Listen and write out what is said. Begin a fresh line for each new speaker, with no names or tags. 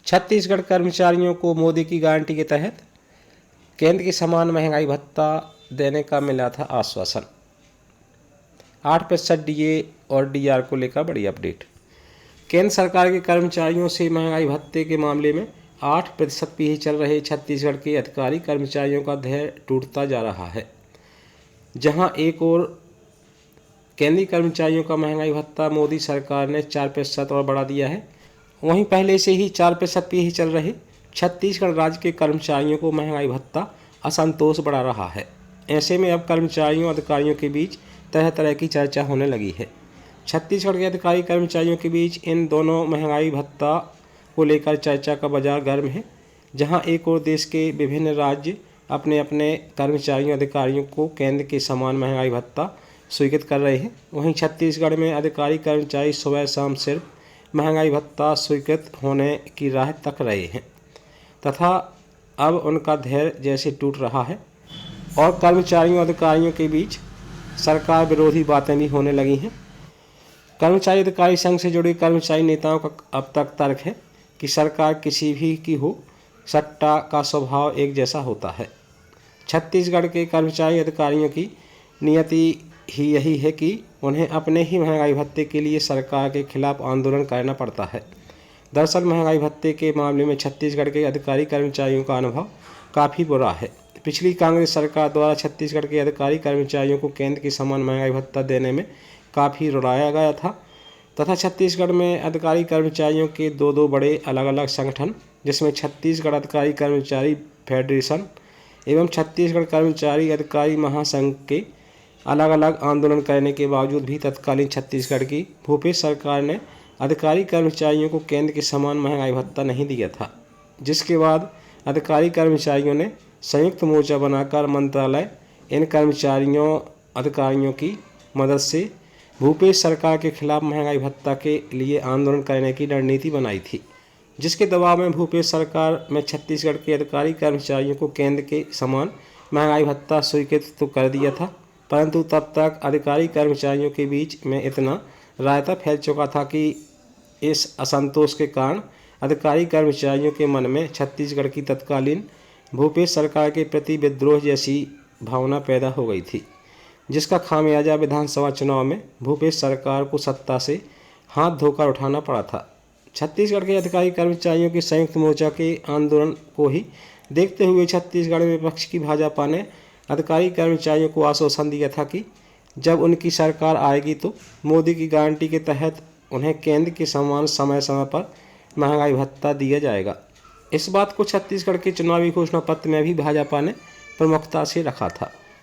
छत्तीसगढ़ कर्मचारियों को मोदी की गारंटी के तहत केंद्र के समान महंगाई भत्ता देने का मिला था आश्वासन। 8% डीए और डीआर को लेकर बड़ी अपडेट। केंद्र सरकार के कर्मचारियों से महंगाई भत्ते के मामले में 8% पे ही चल रहे छत्तीसगढ़ के अधिकारी कर्मचारियों का धैर्य टूटता जा रहा है। जहां एक और केंद्रीय कर्मचारियों का महंगाई भत्ता मोदी सरकार ने 4% और बढ़ा दिया है, वहीं पहले से ही 4% पे ही चल रहे छत्तीसगढ़ राज्य के कर्मचारियों को महंगाई भत्ता असंतोष बढ़ा रहा है। ऐसे में अब कर्मचारियों अधिकारियों के बीच तरह तरह की चर्चा होने लगी है। छत्तीसगढ़ के अधिकारी कर्मचारियों के बीच इन दोनों महंगाई भत्ता को लेकर चर्चा का बाजार गर्म है। जहां एक और देश के विभिन्न राज्य अपने अपने कर्मचारियों अधिकारियों को केंद्र के समान महंगाई भत्ता स्वीकृत कर रहे हैं, वहीं छत्तीसगढ़ में अधिकारी कर्मचारी सुबह शाम सिर्फ महंगाई भत्ता स्वीकृत होने की राह तक रहे हैं तथा अब उनका धैर्य जैसे टूट रहा है और कर्मचारियों अधिकारियों के बीच सरकार विरोधी बातें भी होने लगी हैं। कर्मचारी अधिकारी संघ से जुड़े कर्मचारी नेताओं का अब तक तर्क है कि सरकार किसी भी की हो, सट्टा का स्वभाव एक जैसा होता है। छत्तीसगढ़ के कर्मचारी अधिकारियों की नियति ही यही है कि उन्हें अपने ही महंगाई भत्ते के लिए सरकार के खिलाफ आंदोलन करना पड़ता है। दरअसल महंगाई भत्ते के मामले में छत्तीसगढ़ के अधिकारी कर्मचारियों का अनुभव काफ़ी बुरा है। पिछली कांग्रेस सरकार द्वारा छत्तीसगढ़ के अधिकारी कर्मचारियों को केंद्र के समान महंगाई भत्ता देने में काफ़ी रुलाया गया था तथा छत्तीसगढ़ में अधिकारी कर्मचारियों के दो बड़े अलग अलग संगठन, जिसमें छत्तीसगढ़ अधिकारी कर्मचारी फेडरेशन एवं छत्तीसगढ़ कर्मचारी अधिकारी महासंघ के अलग अलग आंदोलन करने के बावजूद भी तत्कालीन छत्तीसगढ़ की भूपेश सरकार ने अधिकारी कर्मचारियों को केंद्र के समान महंगाई भत्ता नहीं दिया था, जिसके बाद अधिकारी कर्मचारियों ने संयुक्त मोर्चा बनाकर मंत्रालय इन कर्मचारियों अधिकारियों की मदद से भूपेश सरकार के खिलाफ महंगाई भत्ता के लिए आंदोलन करने की रणनीति बनाई थी, जिसके दबाव में भूपेश सरकार में छत्तीसगढ़ के अधिकारी कर्मचारियों को केंद्र के समान महंगाई भत्ता स्वीकृत तो कर दिया था, परंतु तब तक अधिकारी कर्मचारियों के बीच में इतना रायता फैल चुका था कि इस असंतोष के कारण अधिकारी कर्मचारियों के मन में छत्तीसगढ़ की तत्कालीन भूपेश सरकार के प्रति विद्रोह जैसी भावना पैदा हो गई थी, जिसका खामियाजा विधानसभा चुनाव में भूपेश सरकार को सत्ता से हाथ धोकर उठाना पड़ा था। छत्तीसगढ़ के अधिकारी कर्मचारियों के संयुक्त मोर्चा के आंदोलन को ही देखते हुए छत्तीसगढ़ में विपक्ष की भाजपा ने अधिकारी कर्मचारियों को आश्वासन दिया था कि जब उनकी सरकार आएगी तो मोदी की गारंटी के तहत उन्हें केंद्र के समान समय समय पर महंगाई भत्ता दिया जाएगा। इस बात को छत्तीसगढ़ के चुनावी घोषणा पत्र में भी भाजपा ने प्रमुखता से रखा था।